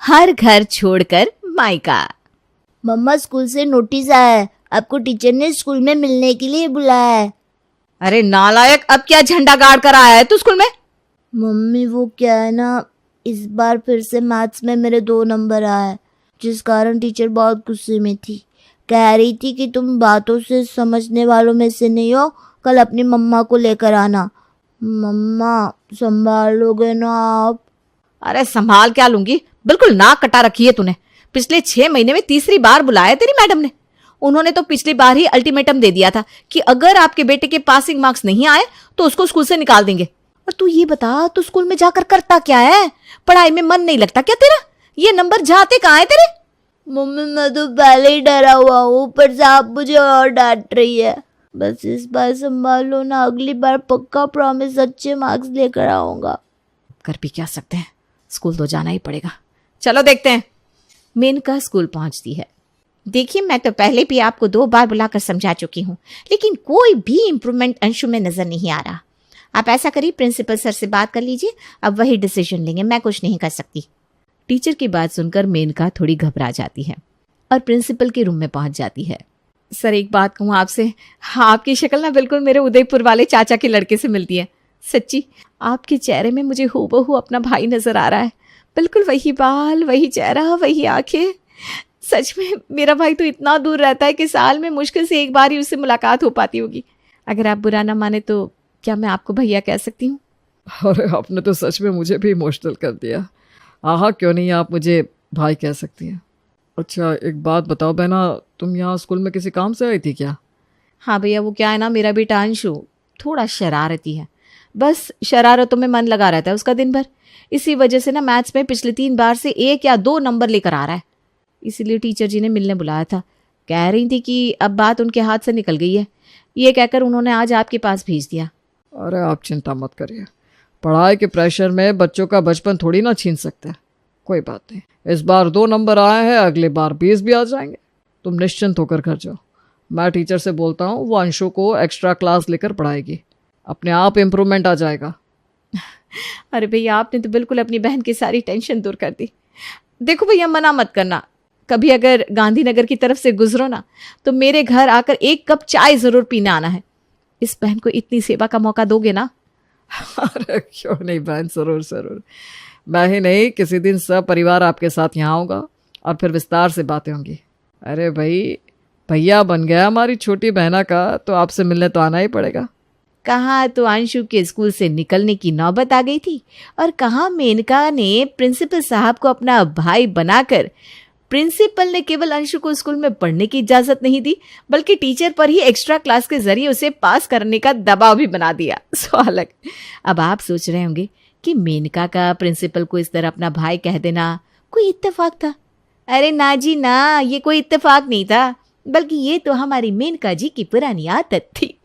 हर घर छोड़कर मायका। मम्मा, स्कूल से नोटिस आया है, आपको टीचर ने स्कूल में मिलने के लिए बुलाया है। अरे नालायक, अब क्या झंडा गाड़ कर आया है तू स्कूल में? मम्मी, वो क्या है ना, इस बार फिर से मैथ्स में मेरे 2 नंबर आए, जिस कारण टीचर बहुत गुस्से में थी। कह रही थी कि तुम बातों से समझने वालों में से नहीं हो, कल अपनी मम्मा को लेकर आना। मम्मा, संभाल लोगे ना आप? अरे संभाल क्या लूंगी, बिल्कुल नाक कटा रखी है तूने। पिछले 6 महीने में तीसरी बार बुलाया तेरी मैडम ने। उन्होंने तो पिछली बार ही अल्टीमेटम दे दिया था कि अगर आपके बेटे के पासिंग मार्क्स नहीं आए तो उसको स्कूल से निकाल देंगे। और तू ये बता, तू स्कूल में जाकर करता क्या है? पढ़ाई में मन नहीं लगता क्या तेरा? ये नंबर जाते कहाँ है तेरे? मम्मी, मैं तो पहले ही डरा हुआ हूँ, ऊपर से आप मुझे और डांट रही है। बस इस बार संभाल लो ना, अगली बार पक्का प्रॉमिस अच्छे मार्क्स लेकर आऊंगा। कर भी क्या सकते हैं, स्कूल तो जाना ही पड़ेगा। चलो देखते हैं। मेनका स्कूल पहुंचती है। देखिए, मैं तो पहले भी आपको 2 बार बुलाकर समझा चुकी हूँ, लेकिन कोई भी इम्प्रूवमेंट अंशु में नजर नहीं आ रहा। आप ऐसा करिए, प्रिंसिपल सर से बात कर लीजिए, अब वही डिसीजन लेंगे, मैं कुछ नहीं कर सकती। टीचर की बात सुनकर मेनका थोड़ी घबरा जाती है और प्रिंसिपल के रूम में पहुंच जाती है। सर, एक बात कहूँ आपसे, आपकी शक्ल ना बिल्कुल मेरे उदयपुर वाले चाचा के लड़के से मिलती है। सच्ची, आपके चेहरे में मुझे हूबहू अपना भाई नजर आ रहा है। बिल्कुल वही बाल, वही चेहरा, वही आंखें। सच में मेरा भाई तो इतना दूर रहता है कि साल में मुश्किल से एक बार ही उससे मुलाकात हो पाती होगी। अगर आप बुरा ना माने तो क्या मैं आपको भैया कह सकती हूँ? अरे आपने तो सच में मुझे भी इमोशनल कर दिया। हाँ, क्यों नहीं, आप मुझे भाई कह सकती हैं। अच्छा, एक बात बताओ बहना, तुम यहाँ स्कूल में किसी काम से आई थी क्या? हाँ भैया, वो क्या है ना, मेरा बेटा अंशु थोड़ा शरारती है। बस शरारतों में मन लगा रहता है उसका दिन भर। इसी वजह से ना मैथ्स में पिछले 3 बार से 1 या 2 नंबर लेकर आ रहा है। इसीलिए टीचर जी ने मिलने बुलाया था। कह रही थी कि अब बात उनके हाथ से निकल गई है। ये कहकर उन्होंने आज आपके पास भेज दिया। अरे आप चिंता मत करिए, पढ़ाई के प्रेशर में बच्चों का बचपन थोड़ी ना छीन सकते हैं। कोई बात नहीं, इस बार 2 नंबर आए हैं, अगली बार 20 भी आ जाएंगे। तुम निश्चिंत होकर घर जाओ। मैं टीचर से बोलता हूँ, वो अंशु को एक्स्ट्रा क्लास लेकर पढ़ाएगी, अपने आप इम्प्रूवमेंट आ जाएगा। अरे भैया, आपने तो बिल्कुल अपनी बहन की सारी टेंशन दूर कर दी। देखो भैया, मना मत करना। कभी अगर गांधीनगर की तरफ से गुजरो ना तो मेरे घर आकर 1 कप चाय जरूर पीने आना है। इस बहन को इतनी सेवा का मौका दोगे ना? अरे क्यों नहीं बहन, जरूर जरूर। मैं ही नहीं, किसी दिन सब परिवार आपके साथ यहाँ आऊँगा और फिर विस्तार से बातें होंगी। अरे भाई, भैया बन गया हमारी छोटी बहना का, तो आपसे मिलने तो आना ही पड़ेगा। कहाँ तो अंशु के स्कूल से निकलने की नौबत आ गई थी और कहाँ मेनका ने प्रिंसिपल साहब को अपना भाई बनाकर प्रिंसिपल ने केवल अंशु को स्कूल में पढ़ने की इजाजत नहीं दी, बल्कि टीचर पर ही एक्स्ट्रा क्लास के जरिए उसे पास करने का दबाव भी बना दिया। सो अलग। अब आप सोच रहे होंगे कि मेनका का प्रिंसिपल को इस तरह अपना भाई कह देना कोई इत्तेफाक था। अरे ना जी ना, ये कोई इत्तेफाक नहीं था, बल्कि ये तो हमारी मेनका जी की पुरानी आदत थी।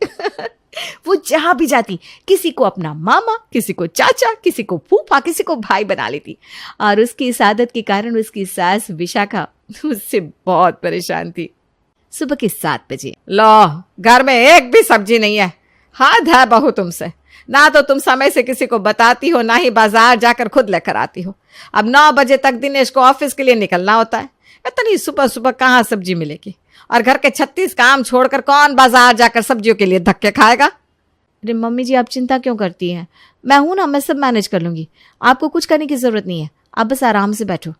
वो जहां भी जाती किसी को अपना मामा, किसी को चाचा, किसी को फूफा, किसी को भाई बना लेती। और उसकी इस आदत के कारण उसकी सास विशाखा उससे बहुत परेशान थी। सुबह के 7 बजे, लो घर में एक भी सब्जी नहीं है। हाथ है बहू तुमसे, ना तो तुम समय से किसी को बताती हो, ना ही बाजार जाकर खुद लेकर आती हो। अब 9 बजे तक दिनेश को ऑफिस के लिए निकलना होता है। इतनी सुबह सुबह कहाँ सब्जी मिलेगी? और घर के 36 काम छोड़कर कौन बाजार जाकर सब्जियों के लिए धक्के खाएगा? अरे मम्मी जी, आप चिंता क्यों करती हैं? मैं हूं ना, मैं सब मैनेज कर लूंगी। आपको कुछ करने की जरूरत नहीं है, आप बस आराम से बैठो।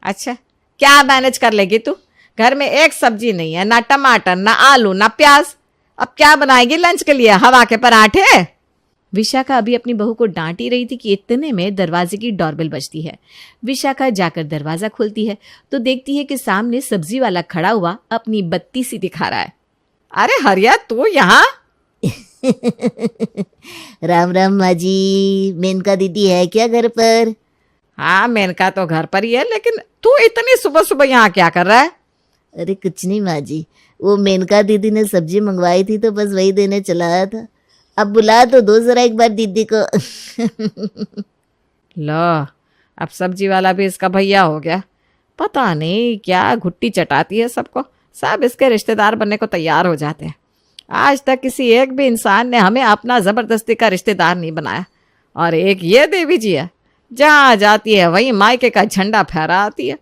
अच्छा, क्या मैनेज कर लेगी तू? घर में एक सब्जी नहीं है, ना टमाटर, ना आलू, ना प्याज। अब क्या बनाएगी लंच के लिए? हवा के पराठे? विशाखा अभी अपनी बहू को डांट ही रही थी कि इतने में दरवाजे की डोरबेल बजती है। विशाखा जाकर दरवाजा खोलती है तो देखती है कि सामने सब्जी वाला खड़ा हुआ अपनी बत्ती सी दिखा रहा है। अरे हरिया, तू यहाँ? राम राम माँ जी, मेनका दीदी है क्या घर पर? हाँ, मेनका तो घर पर ही है, लेकिन तू इतनी सुबह सुबह यहाँ क्या कर रहा है? अरे कुछ नहीं माँ जी, वो मेनका दीदी ने सब्जी मंगवाई थी तो बस वही देने चला आया था। अब बुला तो दो जरा एक बार दीदी को। लो, अब सब्जी वाला भी इसका भैया हो गया। पता नहीं क्या घुट्टी चटाती है सबको, सब इसके रिश्तेदार बनने को तैयार हो जाते हैं। आज तक किसी एक भी इंसान ने हमें अपना जबरदस्ती का रिश्तेदार नहीं बनाया। और एक ये देवी जी है, जहाँ जाती है वही मायके का झंडा फहरा आती है।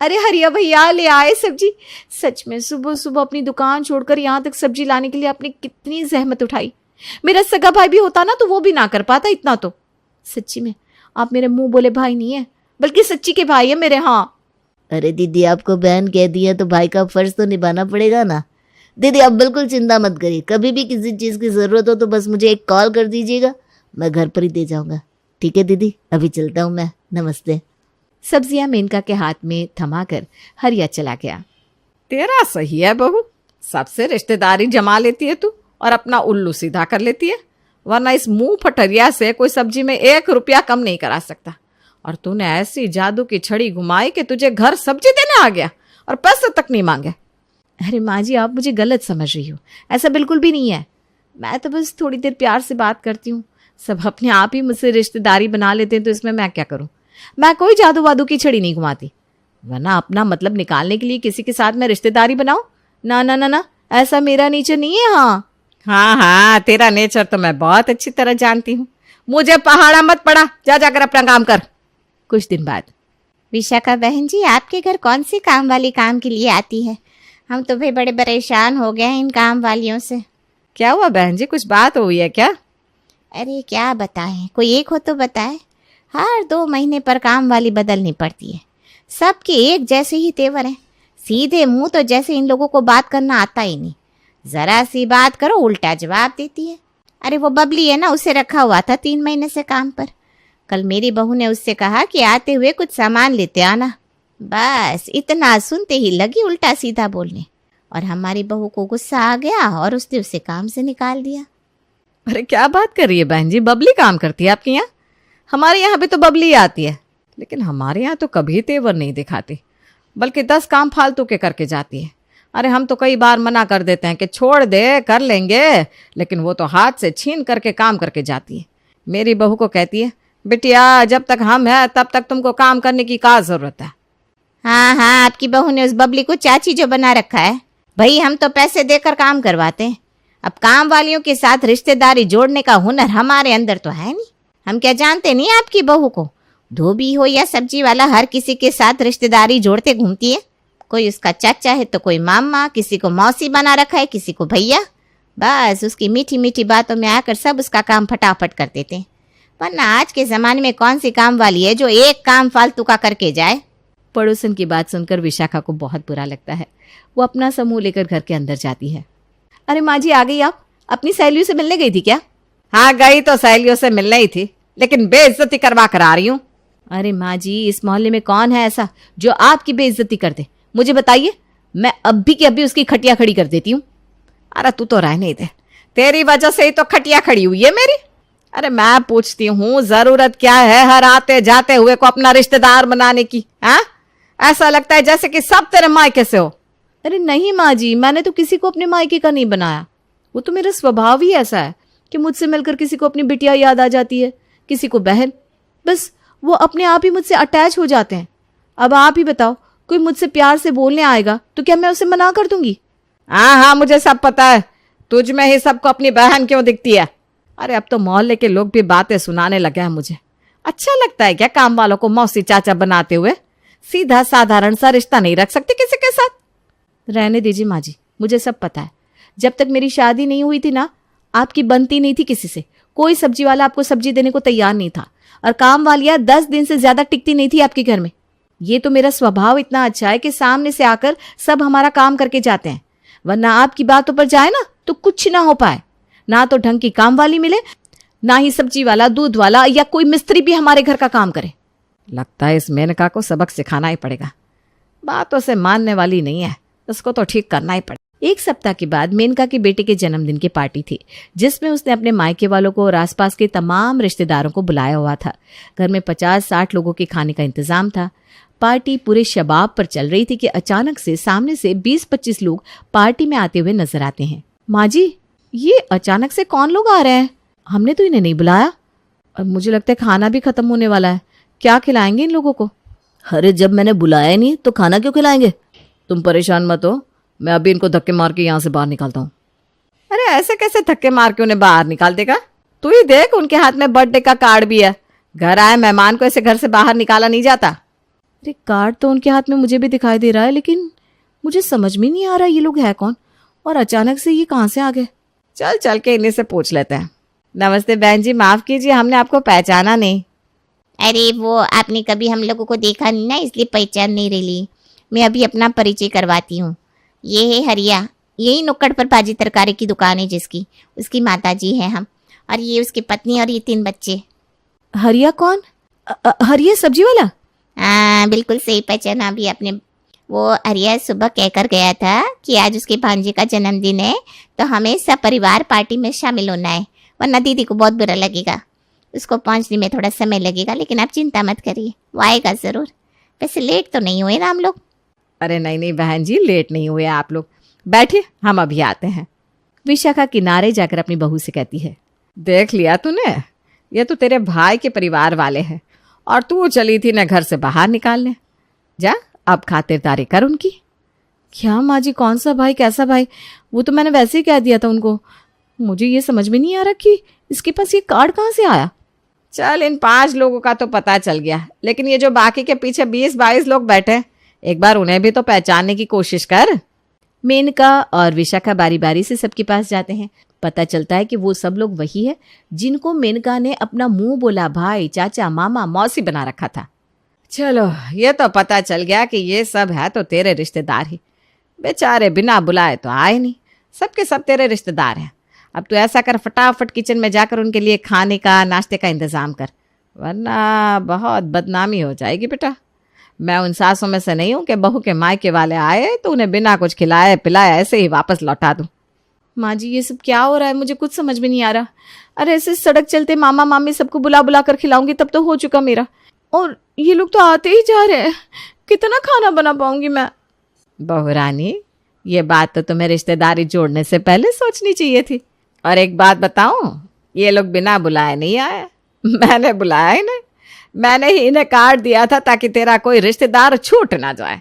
अरे हरिया भैया ले आए सब्जी। सच में सुबह सुबह अपनी दुकान छोड़कर यहाँ तक सब्जी लाने के लिए आपने कितनी जहमत उठाई। मेरा सगा भाई भी होता ना तो वो भी ना कर पाता इतना तो। सच्ची में आप मेरे मुंह बोले भाई नहीं है, बल्कि सच्ची के भाई है मेरे। हाँ अरे दीदी, आपको बहन कह दिया तो भाई का फर्ज तो निभाना पड़ेगा ना। दीदी आप बिल्कुल चिंता मत करिए, कभी भी किसी चीज़ की ज़रूरत हो तो बस मुझे एक कॉल कर दीजिएगा, मैं घर पर ही दे जाऊंगा। ठीक है दीदी, अभी चलता हूँ मैं, नमस्ते। सब्जियां मेनका के हाथ में थमाकर हरिया चला गया। तेरा सही है बहू, सबसे रिश्तेदारी जमा लेती है तू और अपना उल्लू सीधा कर लेती है, वरना इस मुंह फटरिया से कोई सब्जी में 1 रुपया कम नहीं करा सकता। और तूने ऐसी जादू की छड़ी घुमाई कि तुझे घर सब्जी देने आ गया और पैसे तक नहीं मांगे। अरे माँ जी, आप मुझे गलत समझ रही हो, ऐसा बिल्कुल भी नहीं है। मैं तो बस थोड़ी देर प्यार से बात करती हूँ, सब अपने आप ही मुझसे रिश्तेदारी बना लेते हैं तो इसमें मैं क्या करूँ। मैं कोई जादू वादू की छड़ी नहीं घुमाती, वरना अपना मतलब निकालने के लिए किसी के साथ मैं रिश्तेदारी बनाऊं। ना ना ना ना, ऐसा मेरा नेचर नहीं है। हाँ हाँ, तेरा नेचर तो मैं बहुत अच्छी तरह जानती हूँ। मुझे पहाड़ा मत पड़ा, जा जाकर अपना काम कर। कुछ दिन बाद, विशाखा बहन जी, आपके घर कौन सी काम वाली काम के लिए आती है? हम तो भाई बड़े परेशान हो गए हैं इन काम वालियों से। क्या हुआ बहन जी, कुछ बात हुई है क्या? अरे क्या बताएं, कोई एक हो तो बताए। हर 2 महीने पर काम वाली बदलनी पड़ती है, सबके एक जैसे ही तेवर हैं, सीधे मुंह तो जैसे इन लोगों को बात करना आता ही नहीं, जरा सी बात करो उल्टा जवाब देती है। अरे वो बबली है ना, उसे रखा हुआ था 3 महीने से काम पर। कल मेरी बहू ने उससे कहा कि आते हुए कुछ सामान लेते आना, बस इतना सुनते ही लगी उल्टा सीधा बोलने, और हमारी बहू को गुस्सा आ गया और उसने उसे काम से निकाल दिया। अरे क्या बात कर रही है बहन जी, बबली काम करती है आपके यहाँ? हमारे यहाँ भी तो बबली आती है, लेकिन हमारे यहाँ तो कभी तेवर नहीं दिखाती, बल्कि 10 काम फालतू के करके जाती है। अरे हम तो कई बार मना कर देते हैं कि छोड़ दे, कर लेंगे, लेकिन वो तो हाथ से छीन करके काम करके जाती है। मेरी बहू को कहती है, बिटिया जब तक हम हैं तब तक तुमको काम करने की क्या जरूरत है। हाँ हाँ, आपकी बहू ने उस बबली को चाची जो बना रखा है। भाई हम तो पैसे देकर काम करवाते हैं, अब काम वालियों के साथ रिश्तेदारी जोड़ने का हुनर हमारे अंदर तो है नहीं। हम क्या जानते नहीं आपकी बहू को, धोबी हो या सब्जी वाला, हर किसी के साथ रिश्तेदारी जोड़ते घूमती है। कोई उसका चाचा है तो कोई मामा, किसी को मौसी बना रखा है, किसी को भैया। बस उसकी मीठी मीठी बातों में आकर सब उसका काम फटाफट कर देते हैं, वरना आज के ज़माने में कौन सी काम वाली है जो एक काम फालतू का करके जाए। पड़ोसन की बात सुनकर विशाखा को बहुत बुरा लगता है। वो अपना समूह लेकर घर के अंदर जाती है। अरे माँ जी, आ गई आप? अपनी सहेलियों से मिलने गई थी क्या? हाँ गई तो सहेलियों से मिलने ही थी, लेकिन बेइज्जती करवा कर आ रही हूँ। अरे माँ जी, इस मोहल्ले में कौन है ऐसा जो आपकी बेइज्जती कर दे? मुझे बताइए, मैं अभी की अभी उसकी खटिया खड़ी कर देती हूँ। अरे तू तो रहने दे, तेरी वजह से ही तो खटिया खड़ी हुई है मेरी। अरे मैं पूछती हूँ, जरूरत क्या है हर आते जाते हुए को अपना रिश्तेदार बनाने की? हाँ, ऐसा लगता है जैसे कि सब तेरे मायके से हो। अरे नहीं माँ जी, मैंने तो किसी को अपने मायके का नहीं बनाया। वो तो मेरा स्वभाव ही ऐसा है कि मुझसे मिलकर किसी को अपनी बिटिया याद आ जाती है, किसी को बहन, बस वो अपने आप ही मुझसे अटैच हो जाते हैं। अब आप ही बताओ, कोई मुझसे प्यार से बोलने आएगा तो क्या मैं उसे मना कर दूंगी? हाँ हाँ, मुझे सब पता है, तुझ में ही सबको अपनी बहन क्यों दिखती है। अरे अब तो मोहल्ले के लोग भी बातें सुनाने लगे हैं मुझे। अच्छा लगता है क्या काम वालों को मौसी चाचा बनाते हुए? सीधा साधारण सा रिश्ता नहीं रख सकते किसी के साथ? रहने दीजिए माँ जी, मुझे सब पता है। जब तक मेरी शादी नहीं हुई थी ना, आपकी बनती नहीं थी किसी से। कोई सब्जी वाला आपको सब्जी देने को तैयार नहीं था, और काम वालियाँ 10 दिन से ज्यादा टिकती नहीं थी आपके घर में। ये तो मेरा स्वभाव इतना अच्छा है कि सामने से आकर सब हमारा काम करके जाते हैं, वरना आपकी बातों पर जाए ना तो कुछ ना हो पाए। ना तो ढंग की काम वाली मिले, ना ही सब्जी वाला, दूध वाला या कोई मिस्त्री भी हमारे घर का काम करे। लगता है इस मेनका को सबक सिखाना ही पड़ेगा, बातों से मानने वाली नहीं है, उसको तो ठीक करना ही पड़ेगा। 1 सप्ताह के बाद मेनका के बेटे के जन्मदिन की पार्टी थी, जिसमें उसने अपने मायके वालों को और आसपास के तमाम रिश्तेदारों को बुलाया हुआ था। घर में 50-60 लोगों के खाने का इंतजाम था। पार्टी पूरे शबाब पर चल रही थी कि अचानक से सामने से 20-25 लोग पार्टी में आते हुए नजर आते हैं। माँ जी, ये अचानक से कौन लोग आ रहे हैं? हमने तो इन्हें नहीं बुलाया, और मुझे लगता है खाना भी खत्म होने वाला है। क्या खिलाएंगे इन लोगों को? अरे जब मैंने बुलाया नहीं तो खाना क्यों खिलाएंगे? तुम परेशान मत हो, मैं अभी इनको धक्के मार के यहाँ से बाहर निकालता हूँ। अरे ऐसे कैसे धक्के मार के उन्हें बाहर निकाल देगा? तू ही देख, उनके हाथ में बर्थडे का कार्ड भी है। घर आए मेहमान को ऐसे घर से बाहर निकाला नहीं जाता। अरे कार्ड तो उनके हाथ में मुझे भी दिखाई दे रहा है, लेकिन मुझे समझ में नहीं आ रहा ये लोग है कौन और अचानक से ये कहाँ से आ गए। चल चल के इन्हीं से पूछ लेते हैं। नमस्ते बहन जी, माफ कीजिए हमने आपको पहचाना नहीं। अरे वो आपने कभी हम लोगों को देखा नहीं ना, इसलिए पहचान नहीं रही। मैं अभी अपना परिचय करवाती हूँ। ये है हरिया, यही नुक्कड़ पर भाजी तरकारी की दुकान है जिसकी, उसकी माता जी है हम, और ये उसकी पत्नी और ये 3 बच्चे। हरिया कौन? हरिया सब्जी वाला? हाँ बिल्कुल सही पहचाना अभी आपने। वो हरिया सुबह कहकर गया था कि आज उसके भांजे का जन्मदिन है तो हमें सब परिवार पार्टी में शामिल होना है, वरना दीदी को बहुत बुरा लगेगा। उसको पहुंचने में थोड़ा समय लगेगा, लेकिन आप चिंता मत करिए, वो आएगा ज़रूर। वैसे लेट तो नहीं हुए ना हम लोग? अरे नहीं नहीं बहन जी, लेट नहीं हुए आप लोग, बैठिए हम अभी आते हैं। विशाखा किनारे जाकर अपनी बहू से कहती है, देख लिया तूने, ये तो तेरे भाई के परिवार वाले हैं और तू चली थी ना घर से बाहर निकालने। जा अब खातिरदारी कर उनकी। क्या माँ जी, कौन सा भाई कैसा भाई? वो तो मैंने वैसे ही कह दिया था उनको। मुझे ये समझ में नहीं आ रहा कि इसके पास ये कार्ड कहाँ से आया। चल इन 5 लोगों का तो पता चल गया, लेकिन ये जो बाकी के पीछे 20-22 लोग बैठे, एक बार उन्हें भी तो पहचानने की कोशिश कर। मेनका और विशाखा बारी बारी से सबके पास जाते हैं। पता चलता है कि वो सब लोग वही है जिनको मेनका ने अपना मुंह बोला भाई, चाचा, मामा, मौसी बना रखा था। चलो ये तो पता चल गया कि ये सब है तो तेरे रिश्तेदार ही। बेचारे बिना बुलाए तो आए नहीं, सबके सब तेरे रिश्तेदार हैं। अब तू ऐसा कर, फटाफट किचन में जाकर उनके लिए खाने का नाश्ते का इंतज़ाम कर, वरना बहुत बदनामी हो जाएगी बेटा। मैं उन सासों में से नहीं हूँ कि बहू के मायके वाले आए तो उन्हें बिना कुछ खिलाए पिलाए ऐसे ही वापस लौटा दूँ। माँ जी ये सब क्या हो रहा है, मुझे कुछ समझ में नहीं आ रहा। अरे ऐसे सड़क चलते मामा मामी सबको बुला बुला कर खिलाऊंगी तब तो हो चुका मेरा, और ये लोग तो आते ही जा रहे हैं, कितना खाना बना पाऊंगी मैं। बहू रानी, ये बात तो तुम्हें रिश्तेदारी जोड़ने से पहले सोचनी चाहिए थी। और एक बात बताऊं, ये लोग बिना बुलाए नहीं आए, मैंने बुलाया ही नहीं। मैंने ही इन्हें कार्ड दिया था ताकि तेरा कोई रिश्तेदार छूट ना जाए।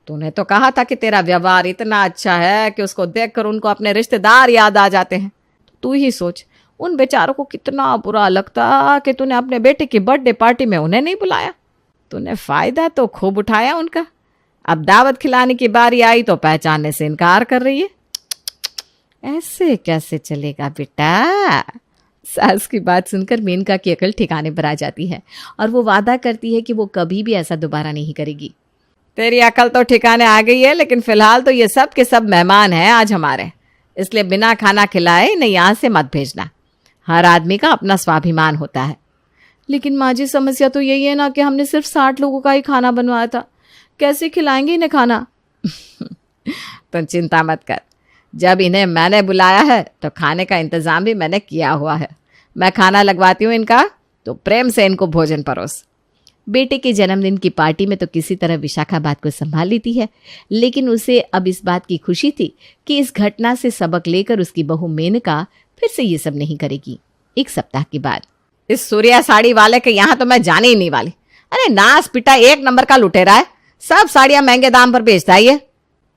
तूने तो कहा था कि तेरा व्यवहार इतना अच्छा है कि उसको देखकर उनको अपने रिश्तेदार याद आ जाते हैं। तो तू ही सोच, उन बेचारों को कितना बुरा लगता कि तूने अपने बेटे की बर्थडे पार्टी में उन्हें नहीं बुलाया। तूने फायदा तो खूब उठाया उनका, अब दावत खिलाने की बारी आई तो पहचानने से इनकार कर रही है। ऐसे कैसे चलेगा बेटा। सास की बात सुनकर मेनका की अकल ठिकाने पर आ जाती है और वो वादा करती है कि वो कभी भी ऐसा दोबारा नहीं करेगी। तेरी अकल तो ठिकाने आ गई है, लेकिन फिलहाल तो ये सब के सब मेहमान हैं आज हमारे, इसलिए बिना खाना खिलाए इन्हें यहाँ से मत भेजना। हर आदमी का अपना स्वाभिमान होता है। लेकिन माँ जी समस्या तो यही है ना कि हमने सिर्फ 60 लोगों का ही खाना बनवाया था, कैसे खिलाएंगे इन्हें खाना। तुम चिंता मत कर, जब इन्हें मैंने बुलाया है तो खाने का इंतज़ाम भी मैंने किया हुआ है। मैं खाना लगवाती हूँ इनका, तो प्रेम से इनको भोजन परोस। बेटे के जन्मदिन की पार्टी में तो किसी तरह विशाखा बात को संभाल लेती है, लेकिन उसे अब इस बात की खुशी थी कि इस घटना से सबक लेकर उसकी बहू मेनका फिर से ये सब नहीं करेगी। 1 सप्ताह के बाद, इस सूर्या साड़ी वाले के यहाँ तो मैं जाने ही नहीं वाली। अरे नास पिटा 1 नंबर का लुटेरा है, सब साड़ियाँ महंगे दाम पर बेचता है। ये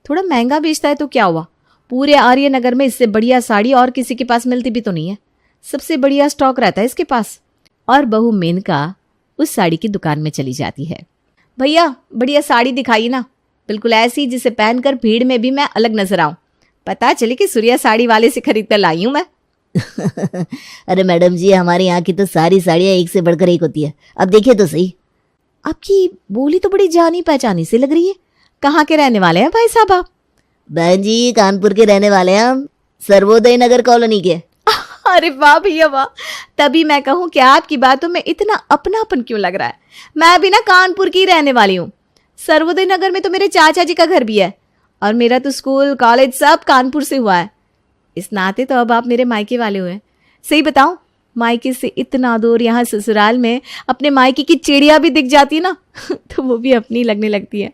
थोड़ा महंगा बेचता है तो क्या हुआ, पूरे आर्य नगर में इससे बढ़िया साड़ी और किसी के पास मिलती भी तो नहीं है। सबसे बढ़िया स्टॉक रहता है इसके पास। और बहू मेनका उस साड़ी की दुकान में चली जाती है। भैया बढ़िया साड़ी दिखाइए ना, बिल्कुल ऐसी जिसे पहनकर भीड़ में भी मैं अलग नजर आऊं। पता चले कि सूर्या साड़ी वाले से खरीद कर लाई हूं मैं। अरे मैडम जी, हमारे यहाँ की तो सारी साड़ियाँ एक से बढ़कर एक होती है, अब देखिए तो सही। आपकी बोली तो बड़ी जानी पहचानी से लग रही है। कहाँ के रहने वाले हैं भाई साहब आप? बहन जी कानपुर के रहने वाले हैं हम, सर्वोदय नगर कॉलोनी के। अरे वाह भैया वाह, तभी मैं कहूँ कि आपकी बातों में इतना अपनापन क्यों लग रहा है। मैं भी ना कानपुर की रहने वाली हूँ। सर्वोदय नगर में तो मेरे चाचा जी का घर भी है, और मेरा तो स्कूल कॉलेज सब कानपुर से हुआ है। इस नाते तो अब आप मेरे मायके वाले हुए। सही बताऊं, मायके से इतना दूर यहाँ ससुराल में अपने मायके की चिड़िया भी दिख जाती है ना तो वो भी अपनी लगने लगती है।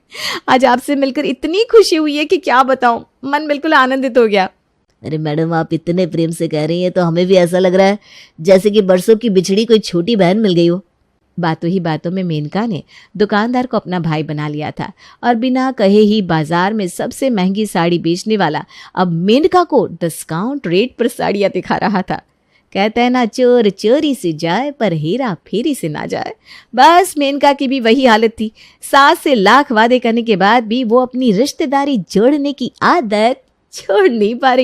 आज आपसे मिलकर इतनी खुशी हुई है कि क्या बताऊं, मन बिल्कुल आनंदित हो गया। अरे मैडम, आप इतने प्रेम से कह रही हैं तो हमें भी ऐसा लग रहा है जैसे कि बरसों की बिछड़ी कोई छोटी बहन मिल गई हो। बातों ही बातों में मेनका ने दुकानदार को अपना भाई बना लिया था और बिना कहे ही बाजार में सबसे महंगी साड़ी बेचने वाला अब मेनका को डिस्काउंट रेट पर साड़ियाँ दिखा रहा था। कहते हैं ना, चोर चोरी से जाए पर हेरा फेरी से ना जाए। बस मेनका की भी वही हालत थी। सास से लाख वादे करने के बाद भी वो अपनी रिश्तेदारी जोड़ने की आदत छोड़ नहीं पा रही थी।